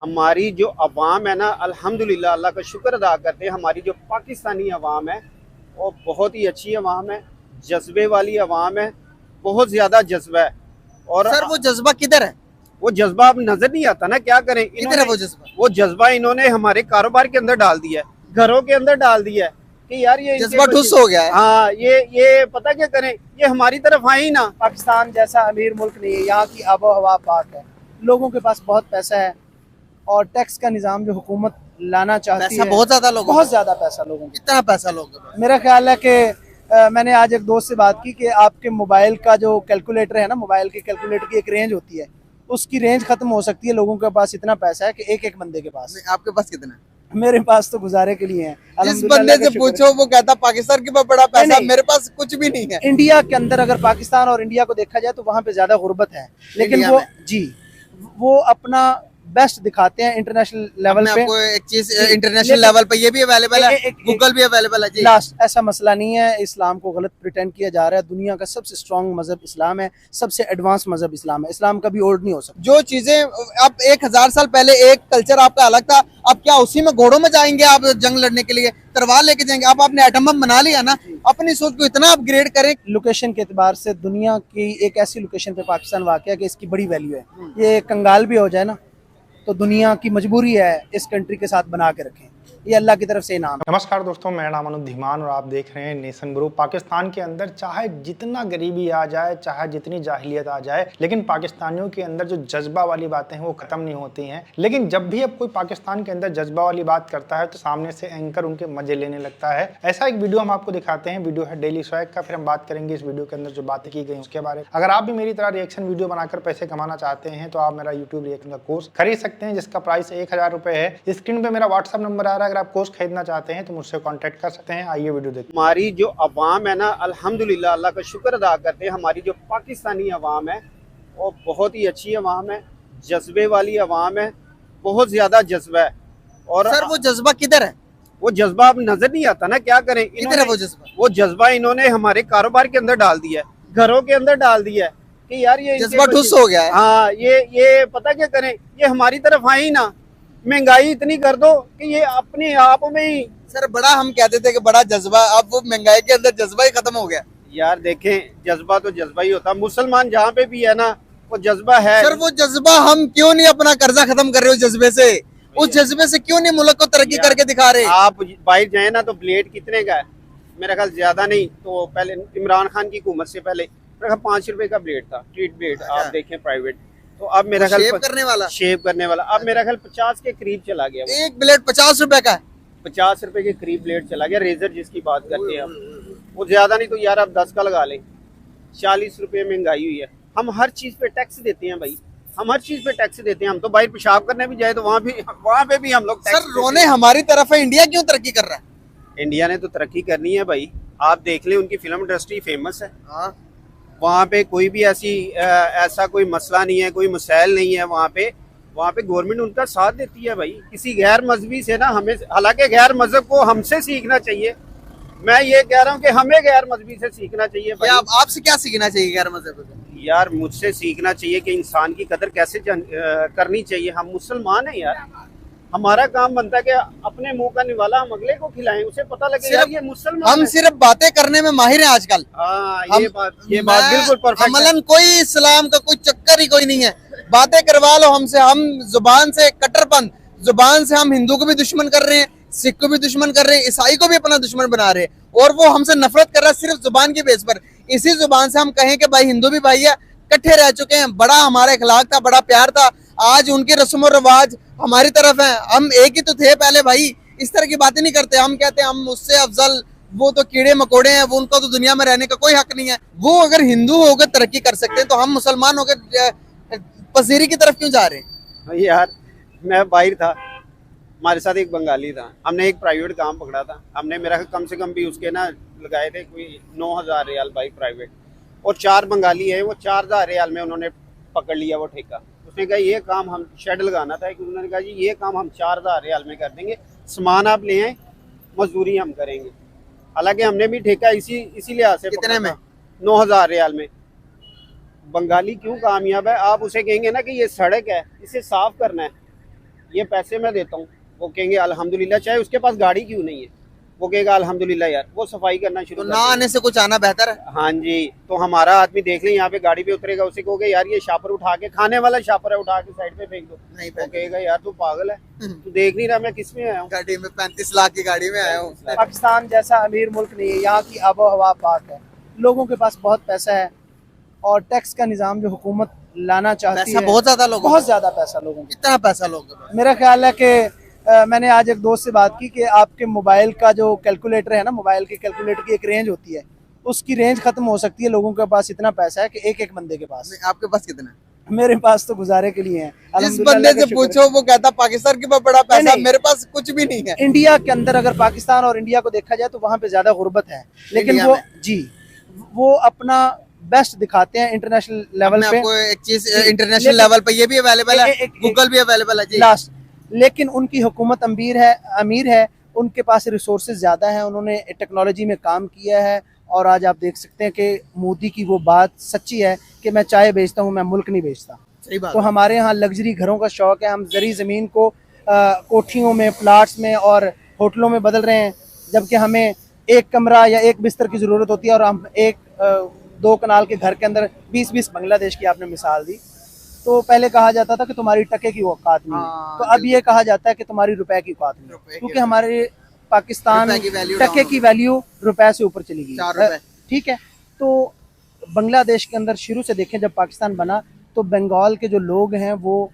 हमारी जो अवाम है ना, अल्हम्दुलिल्लाह अल्लाह का शुक्र अदा करते हैं। हमारी जो पाकिस्तानी अवाम है वो बहुत ही अच्छी अवाम है, जज्बे वाली अवाम है, बहुत ज़्यादा जज्बा है। और सर वो जज्बा किधर है? वो जज्बा अब नजर नहीं आता ना, क्या करें। किधर है वो जज्बा? वो जज्बा इन्होंने हमारे कारोबार के अंदर डाल दिया है, घरों के अंदर डाल दिया है कि यार ये जज्बा ठुस हो गया है। हाँ, ये पता क्या करें, ये हमारी तरफ आए ही ना। पाकिस्तान जैसा अमीर मुल्क नहीं है, यहाँ की आबो हवा पाक है, लोगों के पास बहुत पैसा है और टैक्स का निज़ाम जो हुकूमत लाना चाहती पैसा है, बहुत ज्यादा लोगों बहुत का। ज़्यादा पैसा लोगों को। कितना पैसा लोगों का? मेरा ख्याल है कि मैंने आज एक दोस्त से बात की कि आपके मोबाइल का जो कैलकुलेटर है ना, मोबाइल के कैलकुलेटर की एक रेंज होती है, उसकी रेंज खत्म हो सकती है। लोगों के पास इतना पैसा है कि एक एक बंदे के पास। आपके पास कितना है? मेरे पास तो गुजारे के लिए है। जिस अल्हम्दुलिल्लाह बंदे का से शुक्र पूछो वो कहता पाकिस्तान के पास बड़ा पैसा, नहीं। मेरे पास कुछ भी नहीं है। है। इंडिया के अंदर अगर पाकिस्तान और इंडिया को देखा जाए तो वहाँ पे ज्यादा गुर्बत है, लेकिन इंडिया वो में? जी वो अपना बेस्ट दिखाते हैं इंटरनेशनल लेवल मैं पे। आपको एक चीज जी, इंटरनेशनल लेकिन- लेवल पे ये भी अवेलेबल है, एक- गूगल भी अवेलेबल है जी। लास्ट ऐसा मसला नहीं है। इस्लाम को गलत प्रिटेंड किया जा रहा है। दुनिया का सबसे स्ट्रॉन्ग मजहब इस्लाम है, सबसे एडवांस मजहब इस्लाम है। इस्लाम कभी ओल्ड नहीं हो सकता। जो चीजें अब 1000 साल पहले एक कल्चर आपका अलग था, अब क्या उसी में घोड़ों में जाएंगे आप जंग लड़ने के लिए, तलवार लेके जाएंगे? अब आपने एटम बम बना लिया ना, अपनी सोच को इतना अपग्रेड करें। लोकेशन के एतबार से दुनिया की एक ऐसी लोकेशन पे पाकिस्तान वाक़ है कि इसकी बड़ी वैल्यू है। ये कंगाल भी हो जाए ना तो दुनिया की मजबूरी है इस कंट्री के साथ बना के रखें। ये अल्लाह की तरफ से इनाम है। नमस्कार दोस्तों, मेरा नाम अनुज धीमान और आप देख रहे हैं नेशन ग्रुप। पाकिस्तान के अंदर चाहे जितना गरीबी आ जाए, चाहे जितनी जाहिलियत आ जाए, लेकिन पाकिस्तानियों के अंदर जो जज्बा वाली बातें हैं वो खत्म नहीं होती हैं। लेकिन जब भी अब कोई पाकिस्तान के अंदर जज्बा वाली बात करता है तो सामने से एंकर उनके मजे लेने लगता है। ऐसा एक वीडियो हम आपको दिखाते हैं, वीडियो है डेली स्वैग का। फिर हम बात करेंगे इस वीडियो के अंदर जो बातें की गई उसके बारे में। अगर आप भी मेरी तरह रिएक्शन वीडियो बनाकर पैसे कमाना चाहते हैं तो आप मेरा यूट्यूब रिएक्शन का कोर्स खरीद सकते हैं, जिसका प्राइस 1000 रुपए है। स्क्रीन पे मेरा व्हाट्सअप नंबर आ रहा है, अगर आप कोर्स खरीदना चाहते हैं तो मुझसे कांटेक्ट कर सकते हैं। आइए वीडियो देखते हैं। हमारी जो अवाम है ना, अल्हम्दुलिल्लाह अल्लाह का शुक्र अदा करते हैं। हमारी जो पाकिस्तानी अवाम है वो बहुत ही अच्छी अवाम है, जज्बे वाली अवाम है, बहुत ज़्यादा जज्बा है। और सर वो जज्बा किधर है? वो जज्बा अब नजर नहीं आता ना, क्या करें। किधर है वो जज्बा? वो जज्बा इन्होंने हमारे कारोबार के अंदर डाल दिया है, घरों के अंदर डाल दिया है कि यार ये जज्बा ठुस हो गया है। हाँ, ये पता क्या करें, ये हमारी तरफ आए ही ना। महंगाई इतनी कर दो कि ये अपने आप में ही। सर बड़ा हम कहते थे कि बड़ा जज्बा, अब वो महंगाई के अंदर जज्बा ही खत्म हो गया। यार देखें, जज्बा तो जज्बा ही होता है। मुसलमान जहाँ पे भी है ना वो जज्बा है। सर वो जज्बा हम क्यों नहीं अपना कर्जा खत्म कर रहे हो जज्बे से? उस जज्बे से क्यों नहीं मुल्क को तरक्की करके दिखा रहे? आप बाहर जाए ना तो ब्लेड कितने का है? मेरा ख्याल ज्यादा नहीं तो पहले इमरान खान की हुकूमत से पहले मेरा ख्याल 5 रुपए का ब्लेड था, ट्रीट ब्लेड। आप देखें प्राइवेट, तो अब मेरा ख्याल शेव करने वाला, शेव करने वाला अब मेरा ख्याल 50 के करीब चला गया। एक ब्लेड 50 रुपए का है। 50 रुपए के करीब ब्लेड चला गया। रेजर जिसकी बात करते हैं हम, वो ज्यादा नहीं तो यार आप 10 का लगा लें। 40 रुपए महंगाई हुई है। हम हर चीज पे टैक्स देते हैं भाई, हम हर चीज पे टैक्स देते हैं। हम तो बाहर पेशाब करने भी जाए तो वहाँ पे भी हम लोग टैक्स सर रोने हमारी तरफ है, इंडिया क्यों तरक्की कर रहा है? इंडिया ने तो तरक्की करनी है भाई। आप देख लें, उनकी फिल्म इंडस्ट्री फेमस है। हाँ। वहाँ पे कोई भी ऐसा कोई मसला नहीं है, कोई मसाइल नहीं है। वहाँ पे गवर्नमेंट उनका साथ देती है भाई। किसी गैर मजहबी से ना हमें, हालांकि गैर मजहब को हमसे सीखना चाहिए। मैं ये कह रहा हूँ कि हमें गैर मजहबी से सीखना चाहिए भाई। आपसे क्या सीखना चाहिए गैर मजहब से? यार मुझसे सीखना चाहिए कि इंसान की कदर कैसे करनी चाहिए। हम मुसलमान हैं यार, हमारा काम बनता है कि अपने मुंह का निवाला हम अगले को खिलाएं, उसे पता लगे यार ये मुसलमान हम सिर्फ बातें करने में माहिर हैं आजकल। ये बात बिल्कुल परफेक्ट है। अमलन कोई इस्लाम का कोई चक्कर ही कोई नहीं है। बातें करवा लो हमसे, हम जुबान से कट्टरपंथ, जुबान से हम हिंदू को भी दुश्मन कर रहे हैं, सिख को भी दुश्मन कर रहे हैं, ईसाई को भी अपना दुश्मन बना रहे हैं, और वो हमसे नफरत कर रहा है सिर्फ जुबान की बेस पर। इसी जुबान से हम कहें कि भाई हिंदू भी भाई है, इकट्ठे रह चुके हैं, बड़ा हमारा इखलाक था, बड़ा प्यार था, आज उनके रस्म और रिवाज हमारी तरफ है, हम एक ही तो थे पहले भाई। इस तरह की बातें नहीं करते। हम कहते हैं हम उससे अफजल, वो तो कीड़े मकोड़े हैं, वो उनको तो दुनिया में रहने का कोई हक नहीं है। वो अगर हिंदू होकर तरक्की कर सकते हैं तो हम मुसलमान होकर पसीरी की तरफ क्यों जा रहे हैं? यार मैं बाहर था, हमारे साथ एक बंगाली था, हमने एक प्राइवेट काम पकड़ा था। हमने मेरा कम से कम भी उसके ना लगाए थे कोई 9000 रियाल बाइक प्राइवेट, और 4 बंगाली है, वो 4000 रियाल में उन्होंने पकड़ लिया वो ठेका। उसने कहा ये काम हम शेड लगाना था कि उन्होंने कहा जी ये काम हम 4000 रियाल में कर देंगे, सामान आप ले आए, मजदूरी हम करेंगे। हालांकि हमने भी ठेका इसी लिहाज से कितने में? 9000 रियाल में। बंगाली क्यों कामयाब है? आप उसे कहेंगे ना कि ये सड़क है, इसे साफ करना है, ये पैसे मैं देता हूँ, वो कहेंगे अल्हम्दुलिल्लाह, चाहे उसके पास गाड़ी क्यों नहीं है, वो कहेगा अल्हम्दुलिल्लाह यार, वो सफाई करना शुरू तो कर ना देगा। आने से कुछ आना बेहतर है। हाँ जी, तो हमारा आदमी देख ले यहाँ पे गाड़ी पे उतरेगा, उसे कहोगे यार ये शापर उठा के, खाने वाला शापर है, उठा के साइड पे फेंक दो, नहीं वो कहेगा यार तू पागल है, तू देख नहीं रहा मैं किस में आया हूँ। गाड़ी में 35 लाख की गाड़ी में आया हूँ। पाकिस्तान जैसा अमीर मुल्क नहीं है, यहाँ की आबो हवा पाक है, लोगों के पास बहुत पैसा है और टैक्स का निज़ाम जो हुकूमत लाना चाहती पैसा है, बहुत ज्यादा लोगों बहुत को। ज़्यादा पैसा लोगों के कितना पैसा लोगों के पास? मेरा ख्याल है कि मैंने आज एक दोस्त से बात की कि आपके मोबाइल का जो कैलकुलेटर है ना, मोबाइल के कैलकुलेटर की एक रेंज होती है, उसकी रेंज खत्म हो सकती है। लोगों के पास इतना पैसा है कि एक एक बंदे के पास। आपके पास कितना है? मेरे पास तो गुजारे के लिए है। जिस अल्हम्दुलिल्लाह बंदे का से शुक्र पूछो वो कहता पाकिस्तान के पास बड़ा पैसा, नहीं। मेरे पास कुछ भी नहीं है। है। इंडिया के अंदर अगर पाकिस्तान और इंडिया को देखा जाए तो वहाँ पे ज्यादा गुर्बत है, लेकिन इंडिया वो में। जी वो अपना बेस्ट दिखाते हैं इंटरनेशनल लेवल मैं पे। आपको एक चीज जी, इंटरनेशनल लेकिन- लेवल पे ये भी अवेलेबल है, एक- गूगल भी अवेलेबल है जी। लास्ट, लेकिन उनकी हुकूमत अमीर है, उनके पास रिसोर्सेज ज़्यादा हैं, उन्होंने टेक्नोलॉजी में काम किया है। और आज आप देख सकते हैं कि मोदी की वो बात सच्ची है कि मैं चाय बेचता हूँ, मैं मुल्क नहीं बेचता। सही बात तो है। हमारे यहाँ लग्जरी घरों का शौक है, हम जरी ज़मीन को कोठियों में, प्लाट्स में और होटलों में बदल रहे हैं, जबकि हमें एक कमरा या एक बिस्तर की ज़रूरत होती है और हम एक 2 कनाल के घर के अंदर 20-20 बांग्लादेश की आपने मिसाल दी। तो पहले कहा जाता था कि तुम्हारी टके की औकात नहीं है, हाँ, तो अब ये कहा जाता है कि तुम्हारी रुपए की औकात नहीं रुपए है, की क्योंकि हमारे पाकिस्तान रुपए की value टके down की वैल्यू रुपए से ऊपर चली गई 4 रुपए। ठीक है। तो बांग्लादेश के अंदर शुरू से देखें, जब पाकिस्तान बना तो बंगाल के जो लोग हैं वो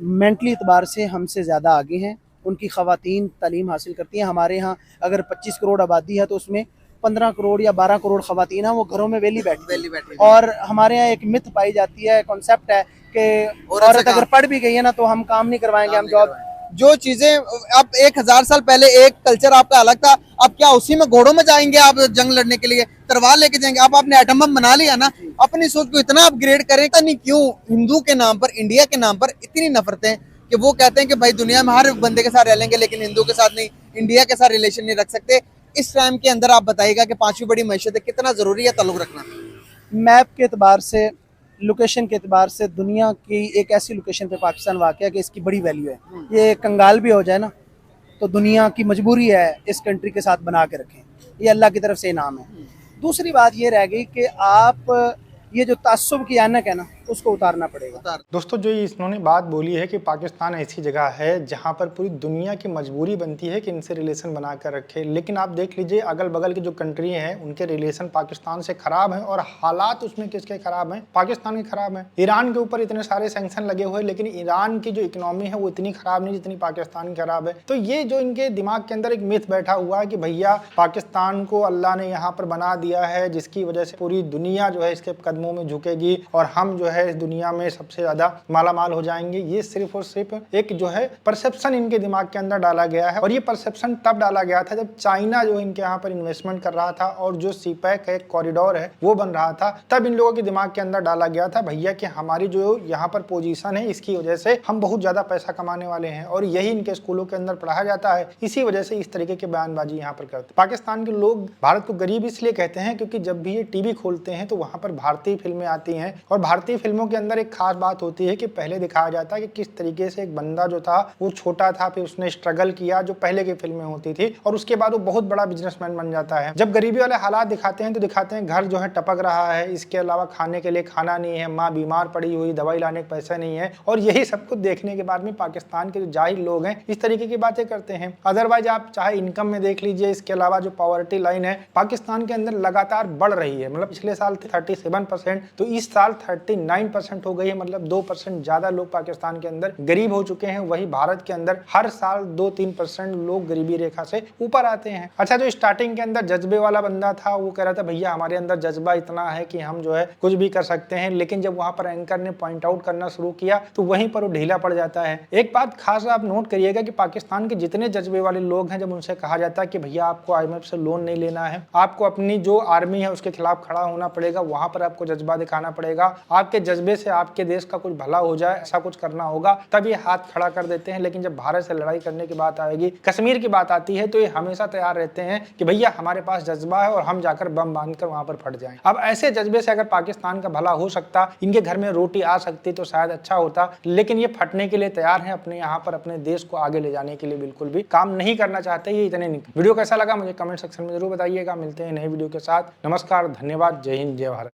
मेंटली एतबार से हमसे ज़्यादा आगे हैं। उनकी ख़वातीन तालीम हासिल करती हैं। हमारे यहाँ अगर 25 करोड़ आबादी है तो उसमें 15 करोड़ या 12 करोड़ ख़वातीन हैं, वो घरों में वेली बैठी वेली बैठी। और हमारे यहाँ एक मिथ पाई जाती है, कॉन्सेप्ट है कि औरत से औरत अगर काम- पढ़ भी गई है ना तो हम काम नहीं करवाएंगे, हम जॉब। जो चीजें अब 1000 साल पहले एक कल्चर आपका अलग था, अब क्या उसी में घोड़ों में जाएंगे आप जंग लड़ने के लिए, तलवार लेके जाएंगे? अब आपने एटम बम बना लिया ना, अपनी सोच को इतना अपग्रेड करें। नहीं क्यों हिंदू के नाम पर, इंडिया के नाम पर इतनी नफरतें कि वो कहते हैं कि भाई दुनिया में हर बंदे के साथ रह लेंगे लेकिन हिंदू के साथ नहीं, इंडिया के साथ रिलेशन नहीं रख सकते। इस टाइम के अंदर आप बताइएगा कि 5वीं बड़ी मैशत है, कितना जरूरी है ताल्लुक रखना? मैप के एतबार से, लोकेशन के एतबार से दुनिया की एक ऐसी लोकेशन पे पाकिस्तान वाक़ है कि इसकी बड़ी वैल्यू है। ये कंगाल भी हो जाए ना तो दुनिया की मजबूरी है इस कंट्री के साथ बना के रखें, ये अल्लाह की तरफ से इनाम है। दूसरी बात ये रह गई कि आप ये जो तासुब की ऐनक है ना उसको उतारना पड़ेगा। दोस्तों जो इन्होंने बात बोली है कि पाकिस्तान ऐसी जगह है जहां पर पूरी दुनिया की मजबूरी बनती है कि इनसे रिलेशन बना कर रखे, लेकिन आप देख लीजिए अगल बगल की जो कंट्री हैं उनके रिलेशन पाकिस्तान से खराब हैं और हालात उसमें किसके खराब हैं? पाकिस्तान के खराब हैं। ईरान के ऊपर इतने सारे सैंक्शन लगे हुए, लेकिन ईरान की जो इकोनॉमी है वो इतनी खराब नहीं जितनी पाकिस्तान की खराब है। तो ये जो इनके दिमाग के अंदर एक मिथ बैठा हुआ है कि भैया पाकिस्तान को अल्लाह ने यहाँ पर बना दिया है जिसकी वजह से पूरी दुनिया जो है इसके कदमों में झुकेगी और हम जो है इस दुनिया में सबसे ज्यादा माला माल हो जाएंगे। ये सिर्फ और सिर्फ एक जो है परसेप्शन इनके दिमाग के अंदर डाला गया है और ये परसेप्शन तब डाला गया था जब चाइना जो इनके यहाँ पर इन्वेस्टमेंट कर रहा था और जो सीपैक का एक कॉरिडोर है वो बन रहा था, तब इन लोगों के दिमाग के अंदर डाला गया था भैया कि हमारी जो यहाँ पर पोजीशन है इसकी वजह से हम बहुत ज्यादा पैसा कमाने वाले हैं और यही इनके स्कूलों के अंदर पढ़ाया जाता है। इसी वजह से इस तरीके की बयानबाजी यहाँ पर करते। पाकिस्तान के लोग भारत को गरीब इसलिए कहते हैं क्योंकि जब भी ये टीवी खोलते हैं तो वहाँ पर भारतीय फिल्में आती हैं और भारतीय फिल्मों के अंदर एक खास बात होती है कि पहले दिखाया जाता है कि किस तरीके से एक बंदा जो था वो छोटा था, फिर उसने स्ट्रगल किया, जो पहले की फिल्में होती थी, और उसके बाद वो बहुत बड़ा बिजनेसमैन बन जाता है। जब गरीबी वाले हालात दिखाते हैं तो दिखाते हैं घर जो है टपक रहा है, इसके अलावा खाने के लिए खाना नहीं है, माँ बीमार पड़ी हुई, दवाई लाने के पैसे नहीं है, और यही सब कुछ देखने के बाद में पाकिस्तान के जो जाहिल लोग हैं इस तरीके की बातें करते हैं। अदरवाइज आप चाहे इनकम में देख लीजिए, इसके अलावा जो पॉवर्टी लाइन है पाकिस्तान के अंदर लगातार बढ़ रही है। मतलब पिछले साल 37% तो इस साल 39% हो गई है, मतलब 2% ज्यादा लोग पाकिस्तान के अंदर गरीब हो चुके हैं। वही भारत के अंदर हर साल 2-3% लोग गरीबी रेखा से ऊपर आते हैं। अच्छा, जो स्टार्टिंग के अंदर जज्बे वाला बंदा था वो कह रहा था भैया हमारे अंदर जज्बा इतना है कि हम जो है कुछ भी कर सकते हैं, लेकिन जब वहां पर एंकर ने पॉइंट आउट करना शुरू किया तो वहीं पर वो ढीला पड़ जाता है। एक बात खास आप नोट करिएगा कि पाकिस्तान के जितने जज्बे वाले लोग हैं, जब उनसे कहा जाता है कि भैया आपको IMF से लोन नहीं लेना है, आपको अपनी जो आर्मी है उसके खिलाफ खड़ा होना पड़ेगा, वहां पर आपको जज्बा दिखाना पड़ेगा, आपके जज्बे से आपके देश का कुछ भला हो जाए, ऐसा कुछ करना होगा, तब ये हाथ खड़ा कर देते हैं। लेकिन जब भारत से लड़ाई करने की बात आएगी, कश्मीर की बात आती है, तो ये हमेशा तैयार रहते हैं कि भैया हमारे पास जज्बा है और हम जाकर बम बांधकर वहां पर फट जाएं। अब ऐसे जज्बे से अगर पाकिस्तान का भला हो सकता, इनके घर में रोटी आ सकती, तो शायद अच्छा होता। लेकिन ये फटने के लिए तैयार हैं, अपने यहाँ पर अपने देश को आगे ले जाने के लिए बिल्कुल भी काम नहीं करना चाहते। ये इतने नहीं। वीडियो कैसा लगा मुझे कमेंट सेक्शन में जरूर बताइएगा। मिलते हैं नए वीडियो के साथ। नमस्कार, धन्यवाद, जय हिंद, जय भारत।